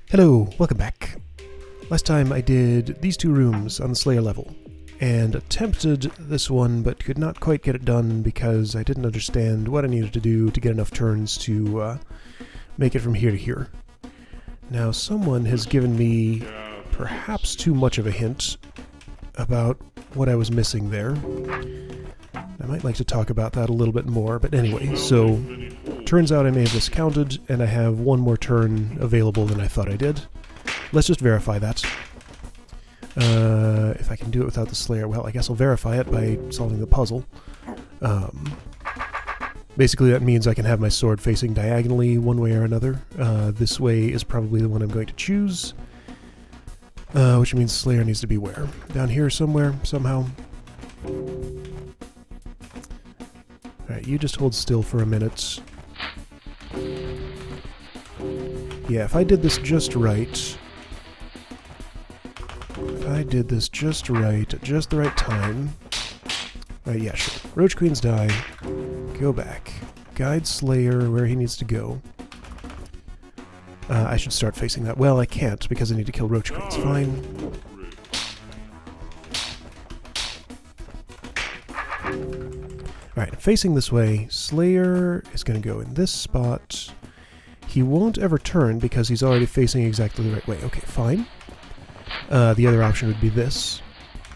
Hello, welcome back. Last time I did these two rooms on the Slayer level, and attempted this one but could not quite get it done because I didn't understand what I needed to do to get enough turns to make it from here to here. Now someone has given me perhaps too much of a hint about what I was missing there. I might like to talk about that a little bit more, but anyway, so turns out I may have miscounted, and I have one more turn available than I thought I did. Let's just verify that. If I can do it without the Slayer, well, I guess I'll verify it by solving the puzzle. Basically, that means I can have my sword facing diagonally one way or another. This way is probably the one I'm going to choose, which means Slayer needs to be where? Down here somewhere, somehow. Alright, you just hold still for a minute. Yeah, if I did this just right... at just the right time... Alright, yeah, sure. Roach Queens die. Go back. Guide Slayer where he needs to go. I should start facing that. Well, I can't because I need to kill Roach Queens. Fine. Alright, facing this way, Slayer is going to go in this spot. He won't ever turn because he's already facing exactly the right way. Okay, fine. The other option would be this.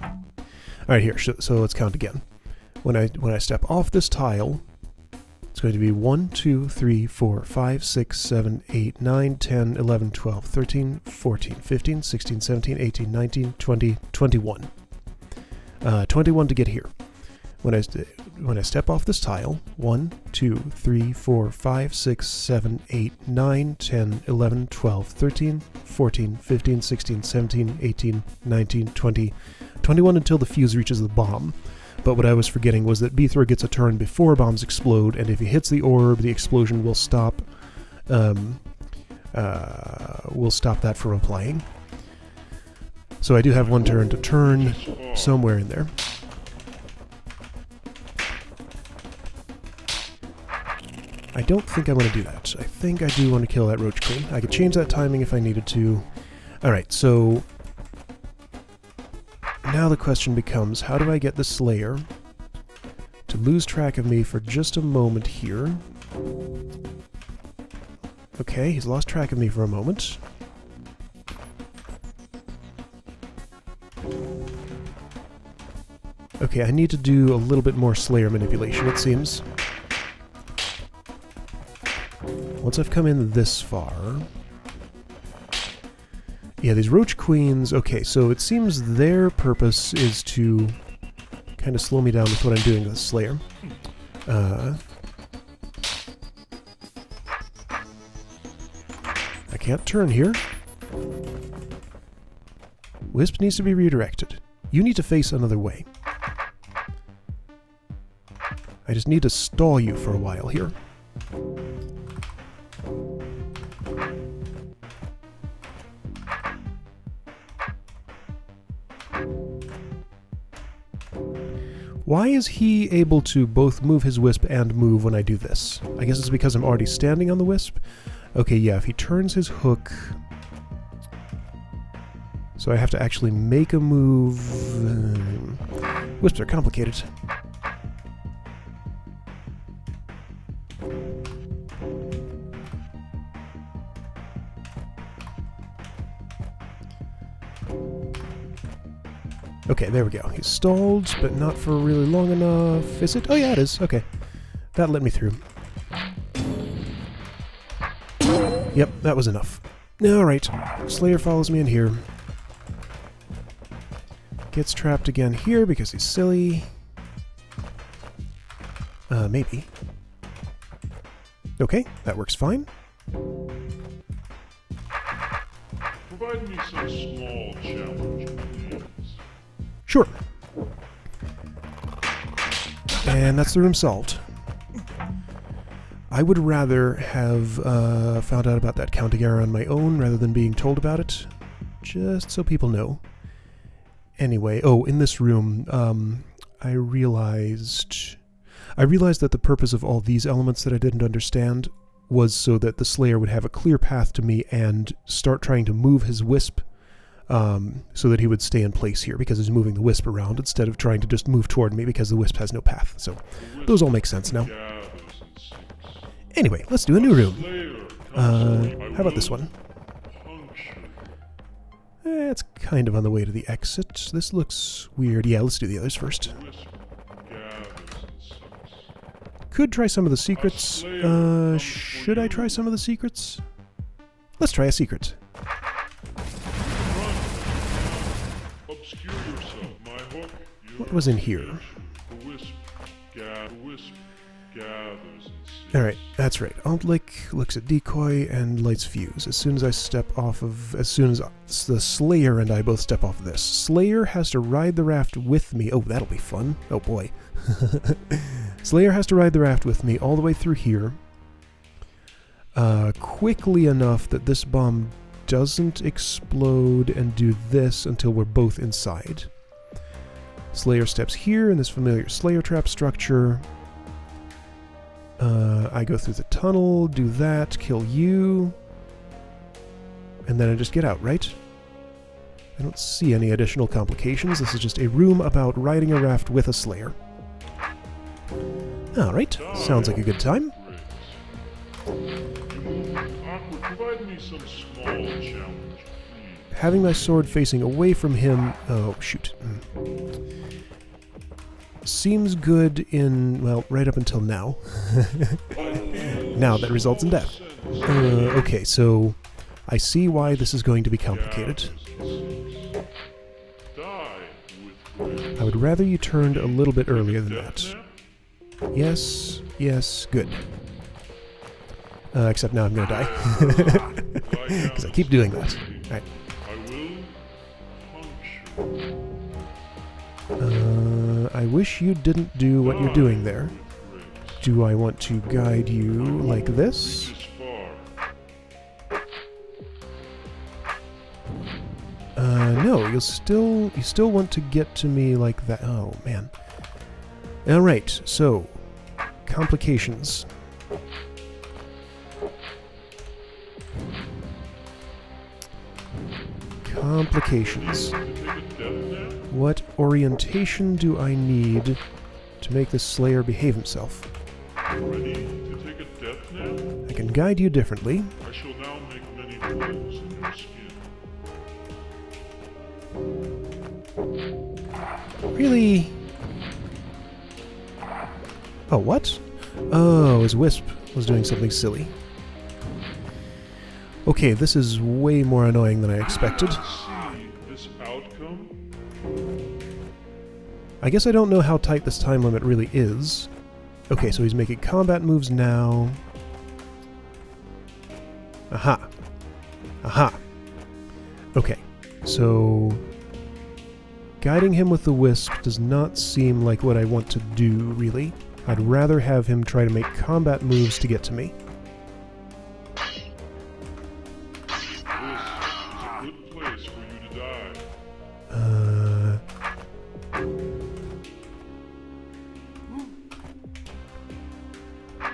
Alright, here, so let's count again. When I step off this tile, it's going to be 1, 2, 3, 4, 5, 6, 7, 8, 9, 10, 11, 12, 13, 14, 15, 16, 17, 18, 19, 20, 21. 21 to get here. When I step off this tile, 1, 2, 3, 4, 5, 6, 7, 8, 9, 10, 11, 12, 13, 14, 15, 16, 17, 18, 19, 20, 21 until the fuse reaches the bomb. But what I was forgetting was that Beethro gets a turn before bombs explode, and if he hits the orb, the explosion will stop that from applying. So I do have one turn to turn somewhere in there. I don't think I'm going to do that. I think I do want to kill that Roach Queen. I could change that timing if I needed to. Alright, so... now the question becomes, how do I get the Slayer to lose track of me for just a moment here? Okay, he's lost track of me for a moment. Okay, I need to do a little bit more Slayer manipulation, it seems. Once I've come in this far... yeah, these Roach Queens... okay, so it seems their purpose is to kind of slow me down with what I'm doing with the Slayer. I can't turn here. Wisp needs to be redirected. You need to face another way. I just need to stall you for a while here. Why is he able to both move his Wisp and move when I do this? I guess it's because I'm already standing on the Wisp? Okay, yeah, if he turns his hook... so I have to actually make a move... Wisps are complicated. Okay, there we go. He's stalled, but not for really long enough. Is it? Oh yeah, it is. Okay. That let me through. Yep, that was enough. Alright. Slayer follows me in here. Gets trapped again here because he's silly. Maybe. Okay, that works fine. Provide me some small challenge, please. Sure. And that's the room solved. I would rather have found out about that counting error on my own rather than being told about it. Just so people know. Anyway, oh, in this room, I realized that the purpose of all these elements that I didn't understand was so that the Slayer would have a clear path to me and start trying to move his wisp so that he would stay in place here because he's moving the wisp around instead of trying to just move toward me because the wisp has no path. So those all make sense now. Anyway, let's do a new room. How about this one? It's kind of on the way to the exit. This looks weird. Yeah, let's do the others first. Could try some of the secrets. Should I try some of the secrets? Let's try a secret. What was in here? Alright, that's right. Alt-Lick looks at decoy and lights fuse. As soon as the Slayer and I both step off of this. Slayer has to ride the raft with me. Oh, that'll be fun. Oh boy. Slayer has to ride the raft with me all the way through here. Quickly enough that this bomb doesn't explode and do this until we're both inside. Slayer steps here in this familiar Slayer trap structure. I go through the tunnel, do that, kill you, and then I just get out, right? I don't see any additional complications. This is just a room about riding a raft with a Slayer. Alright, sounds like a good time. Having my sword facing away from him... Oh, shoot. Seems good in, well, right up until now. Now that results in death. Okay, so I see why this is going to be complicated. I would rather you turned a little bit earlier than that. Yes, yes, good. Except now I'm going to die. Because I keep doing that. Alright. I wish you didn't do what you're doing there. Do I want to guide you like this? No, you still want to get to me like that. Oh, man. Alright, so, complications. Complications. What orientation do I need to make this Slayer behave himself? Ready to take a death nap? I can guide you differently. I shall now make many holes in your skin. Really? Oh, what? Oh, his wisp was doing something silly. Okay, this is way more annoying than I expected. See this outcome? I guess I don't know how tight this time limit really is. Okay, so he's making combat moves now. Aha. Aha. Okay, so... guiding him with the wisp does not seem like what I want to do, really. I'd rather have him try to make combat moves to get to me.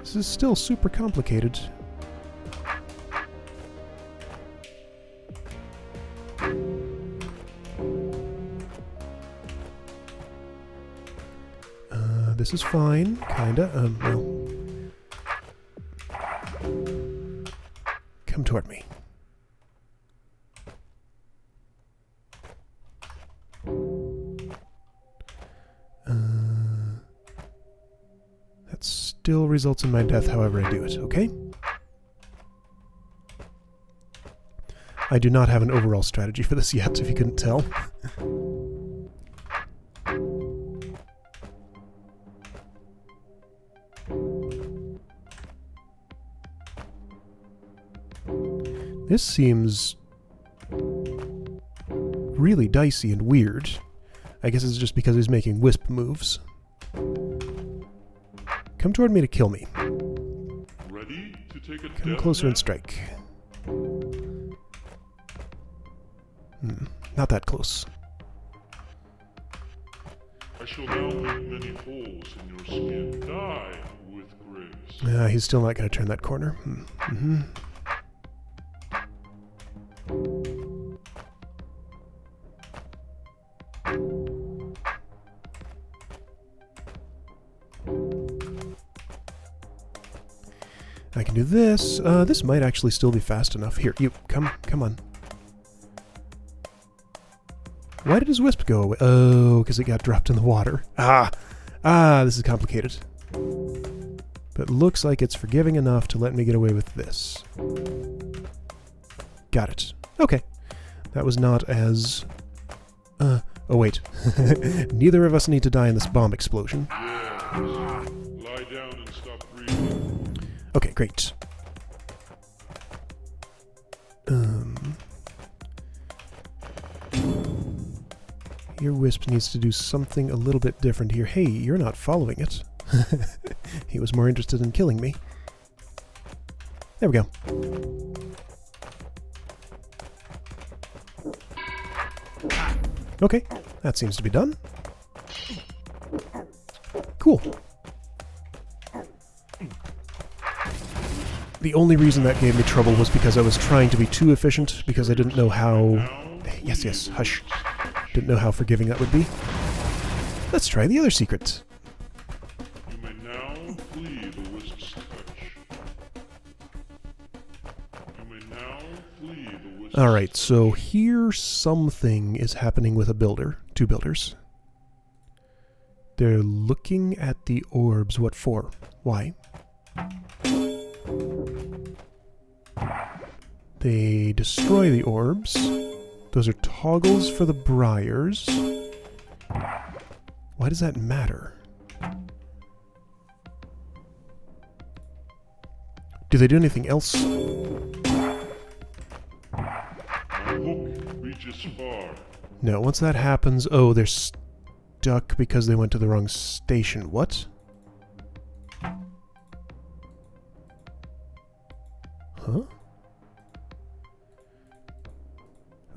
This is still super complicated. This is fine, kinda. Well. Come toward me. That still results in my death however I do it, okay? I do not have an overall strategy for this yet, if you couldn't tell. This seems really dicey and weird. I guess it's just because he's making wisp moves. Come toward me to kill me. Ready to take a Come closer and strike. Not that close. I shall now make many holes in your skin. Die with grace. He's still not going to turn that corner. Mm-hmm. I can do this. This might actually still be fast enough. Here, you, come on. Why did his wisp go away? Oh, because it got dropped in the water. This is complicated. But looks like it's forgiving enough to let me get away with this. Got it. Okay. That was not as... oh, wait. Neither of us need to die in this bomb explosion. Yes. Lie down and stop breathing. Okay, great. Your wisp needs to do something a little bit different here. Hey, you're not following it. He was more interested in killing me. There we go. Okay, that seems to be done. Cool. The only reason that gave me trouble was because I was trying to be too efficient, because I didn't know how... Yes, hush. Didn't know how forgiving that would be. Let's try the other secret. You may now flee the wisp's touch. You may now flee the wisp's Alright, so here something is happening with a builder. Two builders. They're looking at the orbs. What for? Why? They destroy the orbs. Those are toggles for the briars. Why does that matter? Do they do anything else? My hook reaches far. No, once that happens... Oh, they're stuck because they went to the wrong station. What? Huh?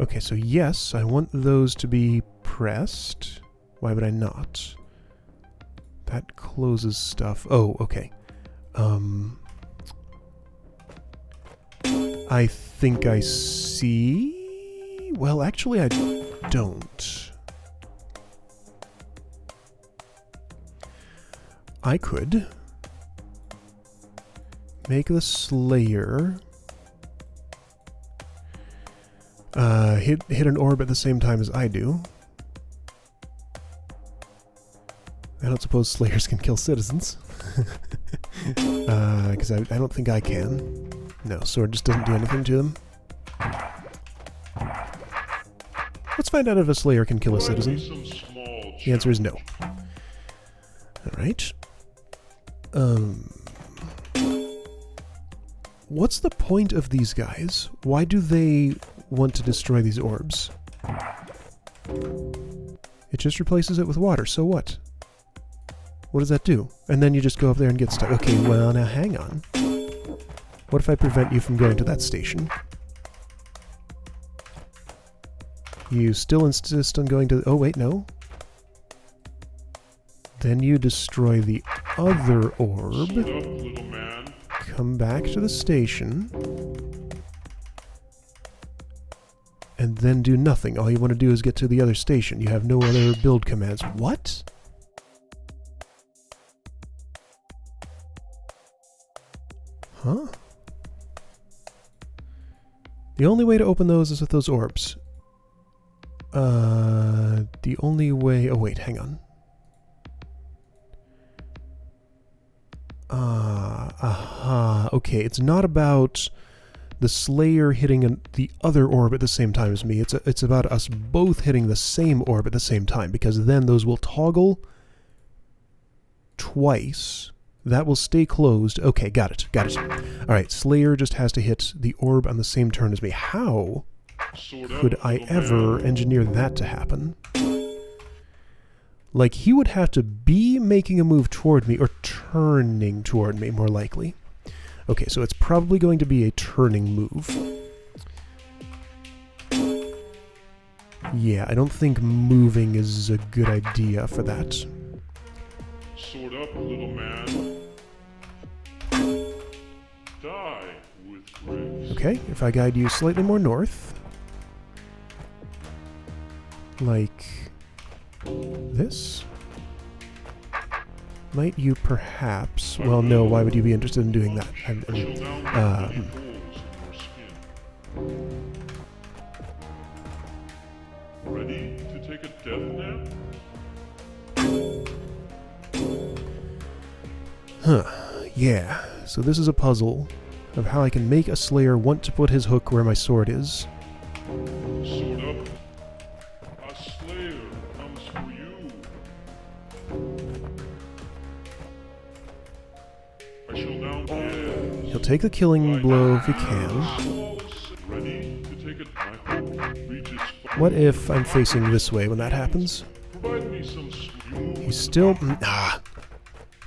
Okay, so yes, I want those to be pressed. Why would I not? That closes stuff. Oh, okay. I think I see... Well, actually, I don't. I could make the Slayer hit an orb at the same time as I do. I don't suppose Slayers can kill citizens. Because I don't think I can. No, sword just doesn't do anything to them. Let's find out if a Slayer can kill a citizen. The answer is no. Alright. What's the point of these guys? Why do they want to destroy these orbs? It just replaces it with water, so what? What does that do? And then you just go up there and get stuck. Okay, well, now hang on. What if I prevent you from going to that station? You still insist on going to... Oh, wait, no. Then you destroy the other orb. Suit up, little man. Come back to the station. And then do nothing. All you want to do is get to the other station. You have no other build commands. What? Huh? The only way to open those is with those orbs. The only way... Oh, wait, hang on. Okay, it's not about the Slayer hitting the other orb at the same time as me. It's about us both hitting the same orb at the same time, because then those will toggle twice. That will stay closed. Okay, got it. Alright, Slayer just has to hit the orb on the same turn as me. How could I ever engineer that to happen? Like, he would have to be making a move toward me, or turning toward me, more likely. Okay, so it's probably going to be a turning move. Yeah, I don't think moving is a good idea for that. Sword up, little man. Okay, if I guide you slightly more north, like this, might you perhaps... Well, no, why would you be interested in doing that? Ready to take a death nap? Huh, yeah. So this is a puzzle of how I can make a Slayer want to put his hook where my sword is. Sword up. A Slayer comes for you. I shall now end. He'll take the killing blow if he can. Ready to take it. My hope reaches far. What if I'm facing this way when that happens? Provide me some He's still...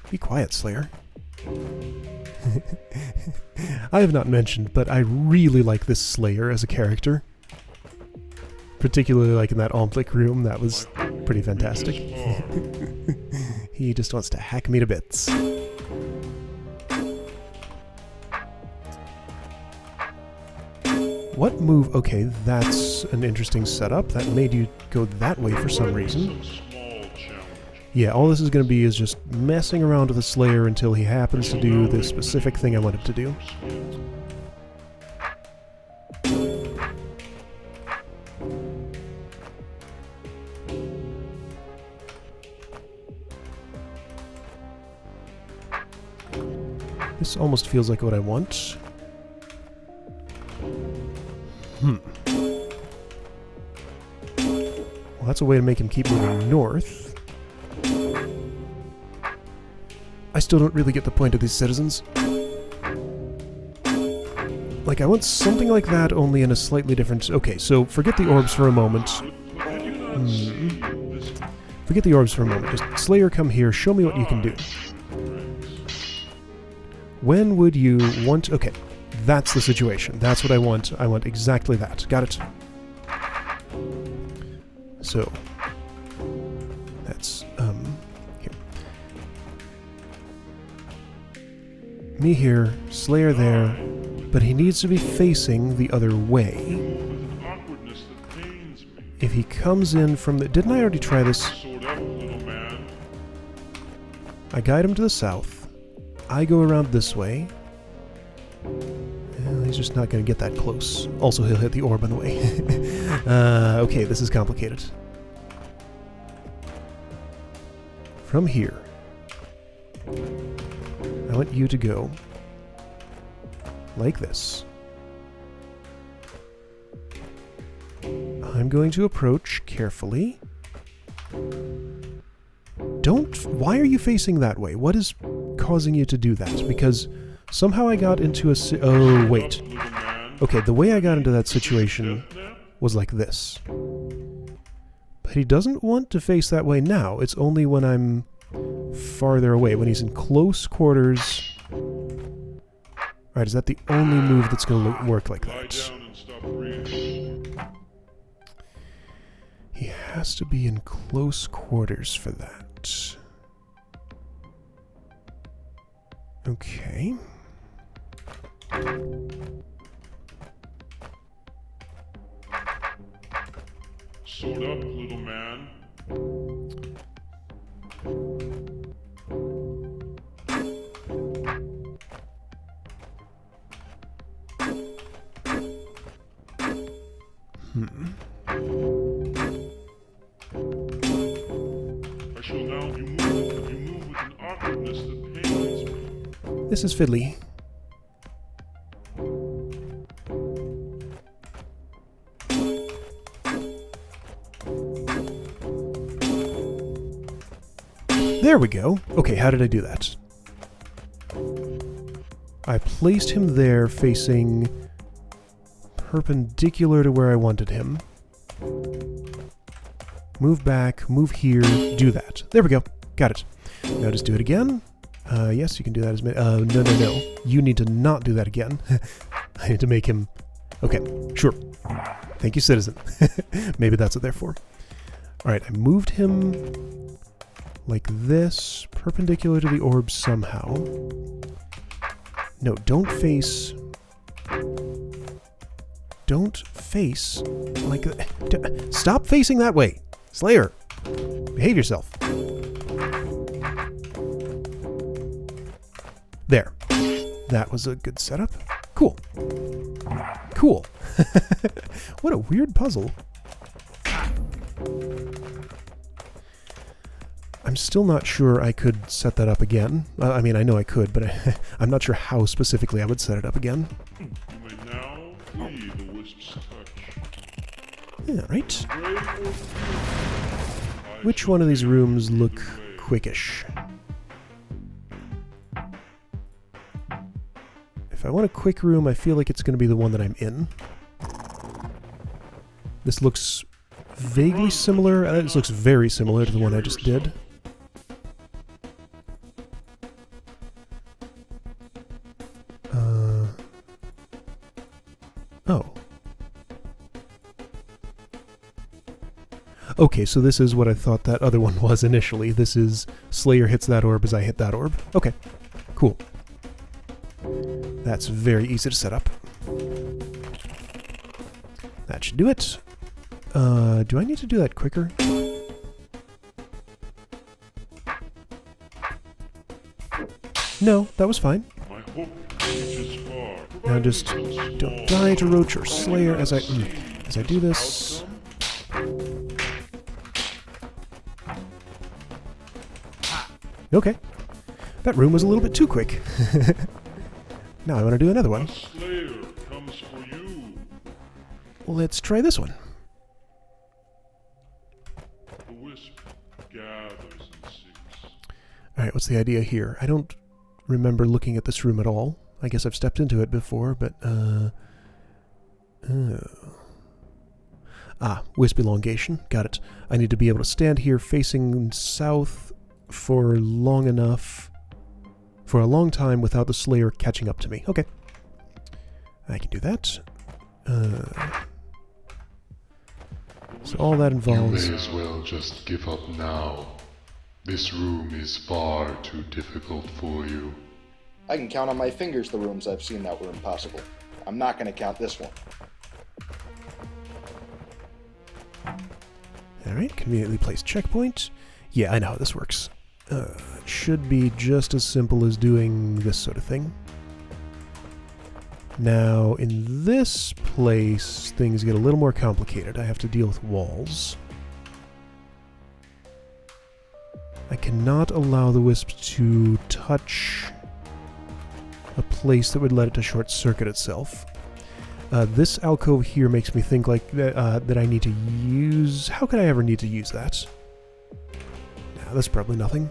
Be quiet, Slayer. I have not mentioned, but I really like this Slayer as a character. Particularly like in that Omplic room, that was pretty fantastic. He just wants to hack me to bits. What move? Okay, that's an interesting setup. That made you go that way for some reason. Yeah, all this is going to be is just messing around with the Slayer until he happens to do the specific thing I want him to do. This almost feels like what I want. Well, that's a way to make him keep moving north. I still don't really get the point of these citizens. Like, I want something like that, only in a slightly different... Okay, so forget the orbs for a moment. Forget the orbs for a moment. Just, Slayer, come here. Show me what you can do. When would you want... Okay, that's the situation. That's what I want. I want exactly that. Got it. So, that's, here. Me here, Slayer there, but he needs to be facing the other way. If he comes in from the... Didn't I already try this? I guide him to the south. I go around this way. Well, he's just not going to get that close. Also, he'll hit the orb on the way. Okay, this is complicated. From here, I want you to go like this. I'm going to approach carefully. Why are you facing that way? What is causing you to do that? Because somehow I got into a... Oh, wait. Okay, the way I got into that situation was like this. But he doesn't want to face that way now. It's only when I'm farther away, when he's in close quarters. Alright, is that the only move that's going to work like that? He has to be in close quarters for that. Okay. Sword up, little man. I shall now you move with an awkwardness that pains me. This is fiddly. There we go. Okay, how did I do that? I placed him there facing perpendicular to where I wanted him. Move back, move here, do that. There we go. Got it. Now just do it again. Yes, you can do that as many... no. You need to not do that again. I need to make him... Okay, sure. Thank you, citizen. Maybe that's what they're for. Alright, I moved him like this, perpendicular to the orb somehow. No, don't face... don't face like that. Stop facing that way! Slayer! Behave yourself. There. That was a good setup. Cool. Cool. What a weird puzzle. I'm still not sure I could set that up again. I mean, I know I could, but I'm not sure how specifically I would set it up again. You may now flee the wisp's touch. Yeah, right. Brave or fearful, Which one of these rooms look quickish? If I want a quick room, I feel like it's going to be the one that I'm in. This looks vaguely similar. This looks very similar to the one I just did. Oh. Okay, so this is what I thought that other one was initially. This is Slayer hits that orb as I hit that orb. Okay, cool. That's very easy to set up. That should do it. Do I need to do that quicker? No, that was fine. My hook reaches far. Now just don't die to Roach or Slayer as I do this. Okay. That room was a little bit too quick. Now I want to do another one. A slayer comes for you. Let's try this one. The wisp gathers and seeks. Alright, what's the idea here? I don't remember looking at this room at all. I guess I've stepped into it before, but, wisp elongation. Got it. I need to be able to stand here facing south for long enough, for a long time without the Slayer catching up to me. Okay. I can do that. So all that involves... You may as well just give up now. This room is far too difficult for you. I can count on my fingers the rooms I've seen that were impossible. I'm not going to count this one. Alright, conveniently placed checkpoint. Yeah, I know how this works. It should be just as simple as doing this sort of thing. Now, in this place, things get a little more complicated. I have to deal with walls. I cannot allow the wisp to touch a place that would let it to short-circuit itself. This alcove here makes me think like that I need to use... How could I ever need to use that? Nah, that's probably nothing.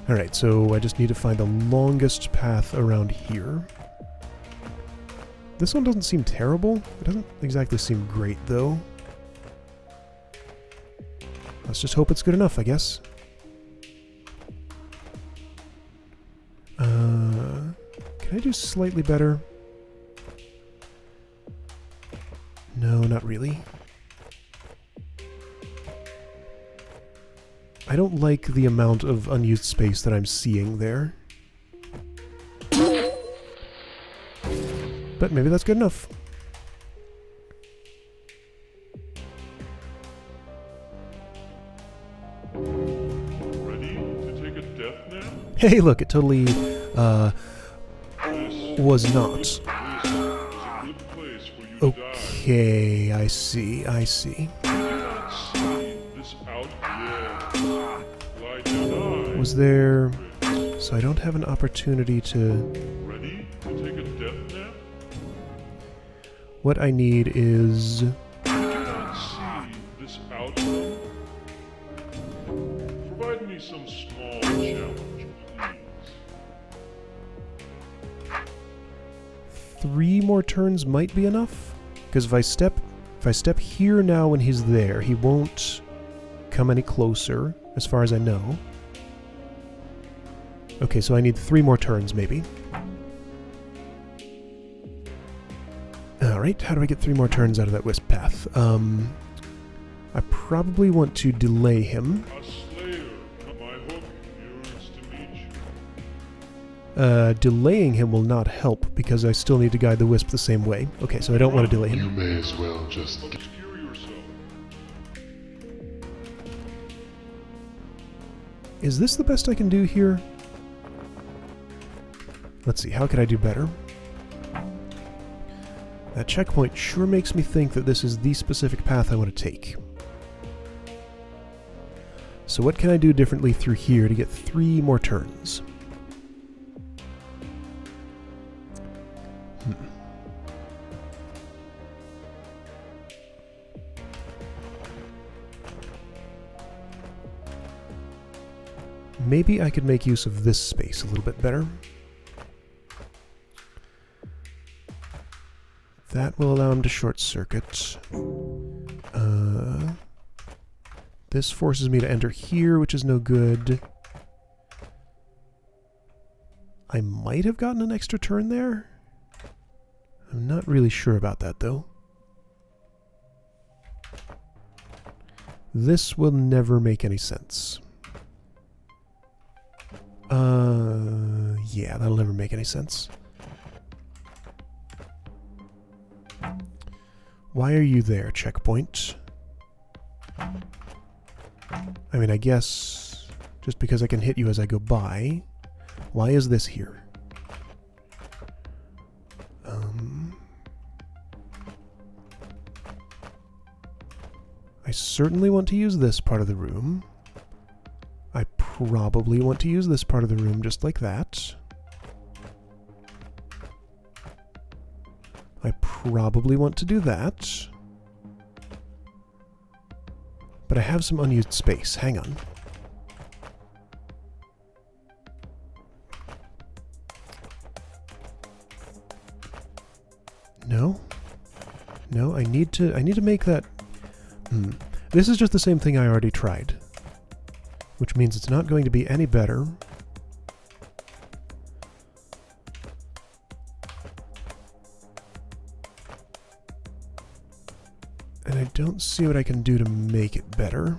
Alright, so I just need to find the longest path around here. This one doesn't seem terrible. It doesn't exactly seem great, though. Let's just hope it's good enough, I guess. Can I do slightly better? No, not really. I don't like the amount of unused space that I'm seeing there. But maybe that's good enough. Ready to take a death nap? Hey, look, it totally, was not. This is a good place for you to die. Okay, I see, I see. See this out there. Lie down. Was there... So I don't have an opportunity to... Ready to take a death nap? What I need is... See this outcome? Provide me some small challenge, please. 3 more turns might be enough? Because if I step here now when he's there, he won't come any closer, as far as I know. Okay, so I need 3 more turns, maybe. Alright, how do I get 3 more turns out of that wisp path? I probably want to delay him. A slayer, my hook yearns to meet you. Delaying him will not help because I still need to guide the wisp the same way. Okay, so I don't want to delay You him. may as well just Obscure yourself. Is this the best I can do here? Let's see, how could I do better? That checkpoint sure makes me think that this is the specific path I want to take. So what can I do differently through here to get 3 more turns? Maybe I could make use of this space a little bit better. That will allow him to short circuit. This forces me to enter here, which is no good. I might have gotten an extra turn there. I'm not really sure about that, though. This will never make any sense. Yeah, that'll never make any sense. Why are you there, checkpoint? I mean, I guess just because I can hit you as I go by. Why is this here? I certainly want to use this part of the room. I probably want to use this part of the room just like that. I probably want to do that. But I have some unused space. Hang on. No? No, I need to make that... This is just the same thing I already tried. Which means it's not going to be any better. And I don't see what I can do to make it better.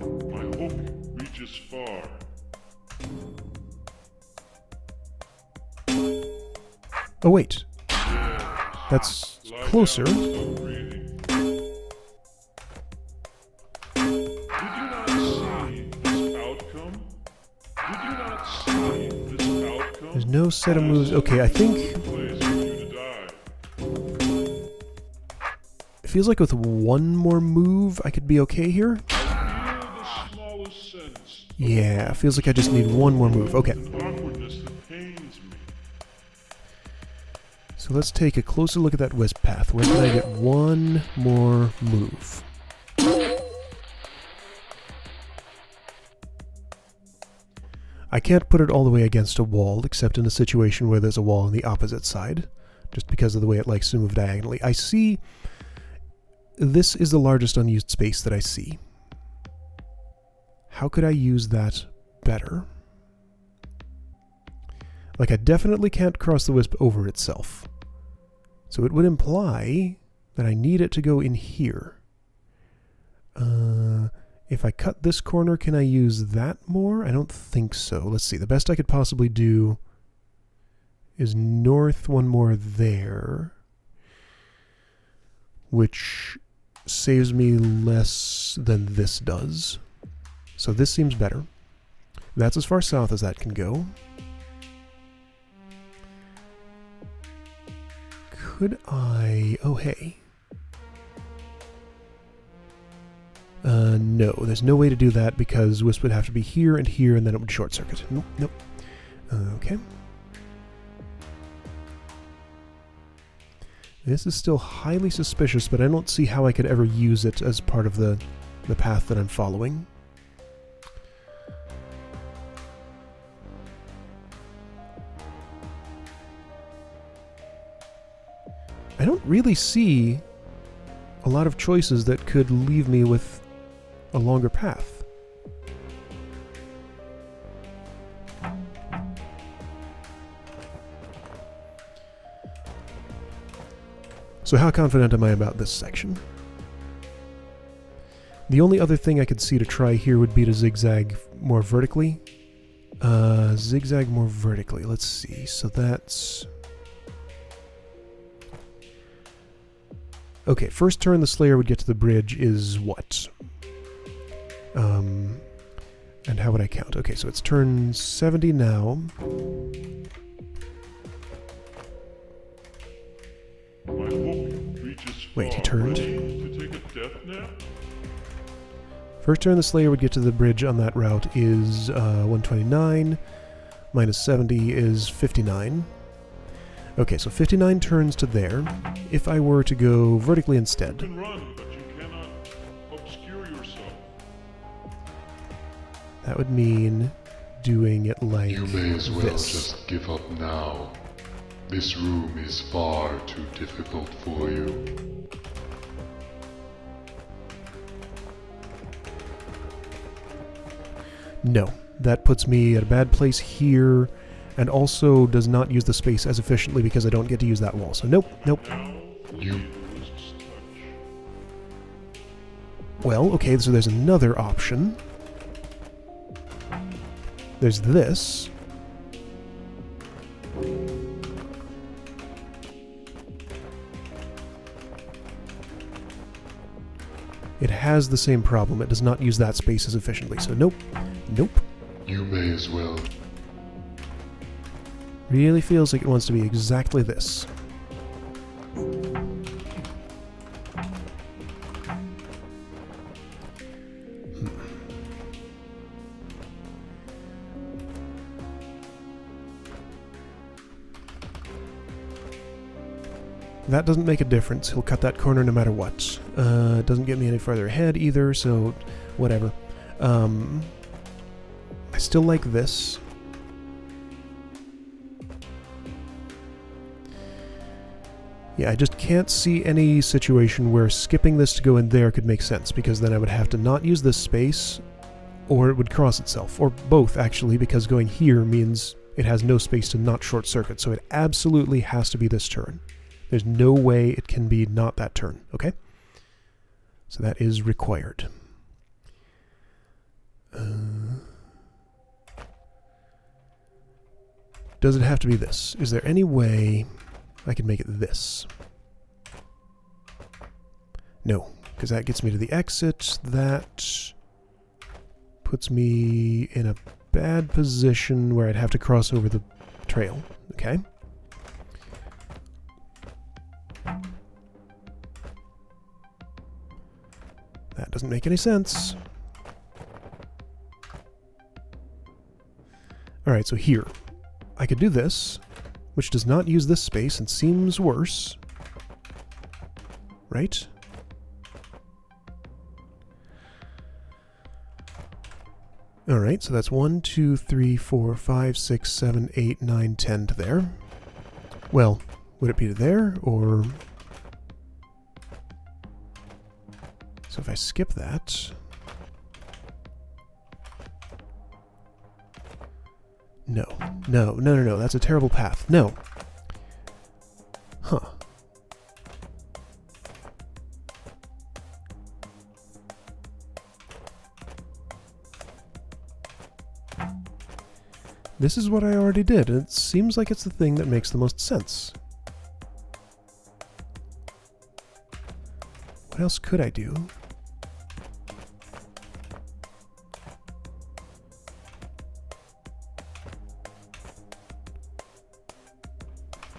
My hook reaches far. Oh, wait. That's Lie closer. down and stop breathing. Did you not see this outcome? Did you not see this outcome? There's no set of moves. Okay, I think... Place for you to die. It feels like with one more move, I could be okay here. Feel the smallest sense Yeah, feels like I just need one more move. Okay. of awkwardness that pains me. So let's take a closer look at that wisp path. Where can I get one more move? I can't put it all the way against a wall, except in a situation where there's a wall on the opposite side, just because of the way it likes to move diagonally. I see... This is the largest unused space that I see. How could I use that better? Like, I definitely can't cross the wisp over itself. So it would imply that I need it to go in here. If I cut this corner, can I use that more? I don't think so. Let's see. The best I could possibly do is north one more there, which saves me less than this does. So this seems better. That's as far south as that can go. Could I... Oh, hey. No, there's no way to do that because wisp would have to be here, and then it would short circuit. Nope, nope. Okay. This is still highly suspicious, but I don't see how I could ever use it as part of the path that I'm following. I don't really see a lot of choices that could leave me with a longer path. So how confident am I about this section? The only other thing I could see to try here would be to zigzag more vertically. Zigzag more vertically. Let's see. So that's... Okay, first turn the Slayer would get to the bridge is what? And how would I count? Okay, so it's turn 70 now. My hook reaches Wait, he far. turned. Ready to take a death nap? First turn the Slayer would get to the bridge on that route is 129. Minus 70 is 59. Okay, so 59 turns to there. If I were to go vertically You instead, can run, but you cannot obscure yourself. that would mean doing it like You may as well this. just give up now. This room is far too difficult for you. No, that puts me at a bad place here, and also does not use the space as efficiently because I don't get to use that wall. So nope, nope. Now, You- the wisp's touch. Well, okay, so there's another option. There's this. It has the same problem. It does not use that space as efficiently. So nope, nope. You may as well. Really feels like it wants to be exactly this. That doesn't make a difference. He'll cut that corner no matter what. Doesn't get me any further ahead either, so whatever. I still like this. Yeah, I just can't see any situation where skipping this to go in there could make sense, because then I would have to not use this space, or it would cross itself. Or both, actually, because going here means it has no space to not short circuit, so it absolutely has to be this turn. There's no way it can be not that turn, okay? So that is required. Does it have to be this? Is there any way I can make it this? No, because that gets me to the exit. That puts me in a bad position where I'd have to cross over the trail, okay? That doesn't make any sense. Alright, so here. I could do this, which does not use this space and seems worse. Right? Alright, so that's 1, 2, 3, 4, 5, 6, 7, 8, 9, 10 to there. Well, would it be to there, or... So if I skip that... No. No, no, no, no, that's a terrible path. No. Huh. This is what I already did, and it seems like it's the thing that makes the most sense. What else could I do?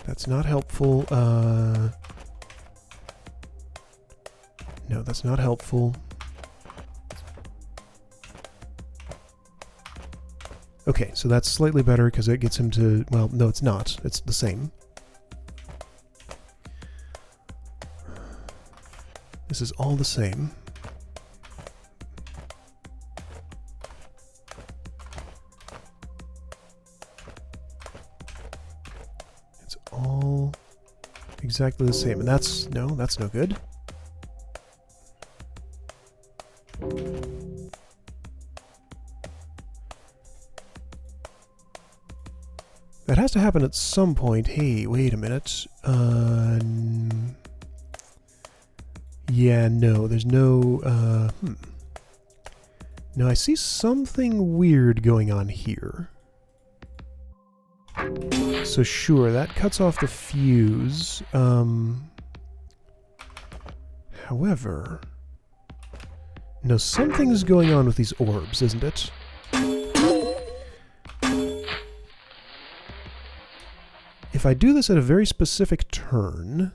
That's not helpful. No, that's not helpful. Okay, so that's slightly better because it gets him to... Well, no, it's not. It's the same. This is all the same. It's all exactly the same. And that's... No, that's no good. That has to happen at some point. Hey, wait a minute. Yeah, no, there's no, No, I see something weird going on here. So sure, that cuts off the fuse. However... No, something's going on with these orbs, isn't it? If I do this at a very specific turn...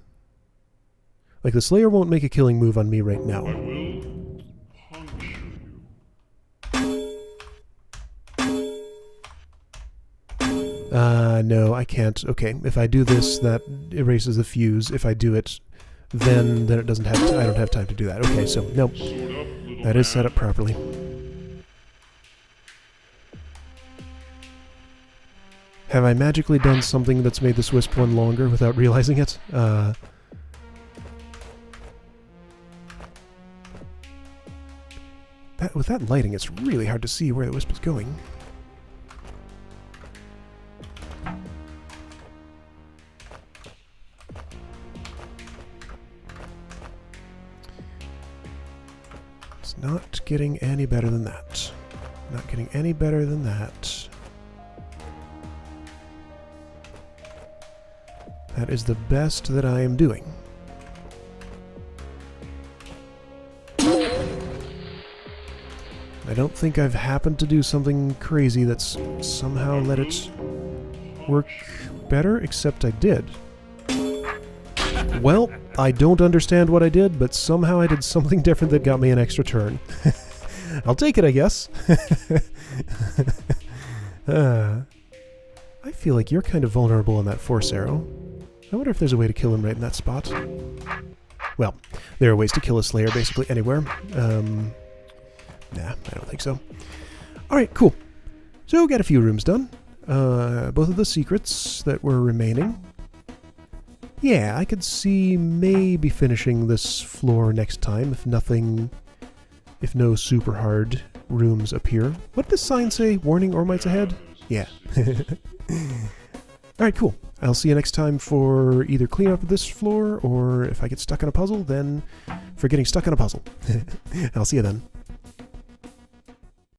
Like, the Slayer won't make a killing move on me right now. I will puncture you. No, I can't. Okay, if I do this, that erases the fuse. If I do it, then it doesn't have... I don't have time to do that. Okay, so, no. Suit up, little That is man. set up properly. Have I magically done something that's made this wisp one longer without realizing it? With that lighting, it's really hard to see where the wisp is going. It's not getting any better than that. Not getting any better than that. That is the best that I am doing. I don't think I've happened to do something crazy that's somehow let it work better, except I did. Well, I don't understand what I did, but somehow I did something different that got me an extra turn. I'll take it, I guess. I feel like you're kind of vulnerable on that force arrow. I wonder if there's a way to kill him right in that spot. Well, there are ways to kill a Slayer basically anywhere. Nah, I don't think so. Alright, cool. So, got a few rooms done. Both of the secrets that were remaining. Yeah, I could see maybe finishing this floor next time if no super hard rooms appear. What does the sign say? Warning, Ormites ahead? Yeah. Alright, cool. I'll see you next time for either clean up this floor, or if I get stuck on a puzzle, then for getting stuck on a puzzle. I'll see you then.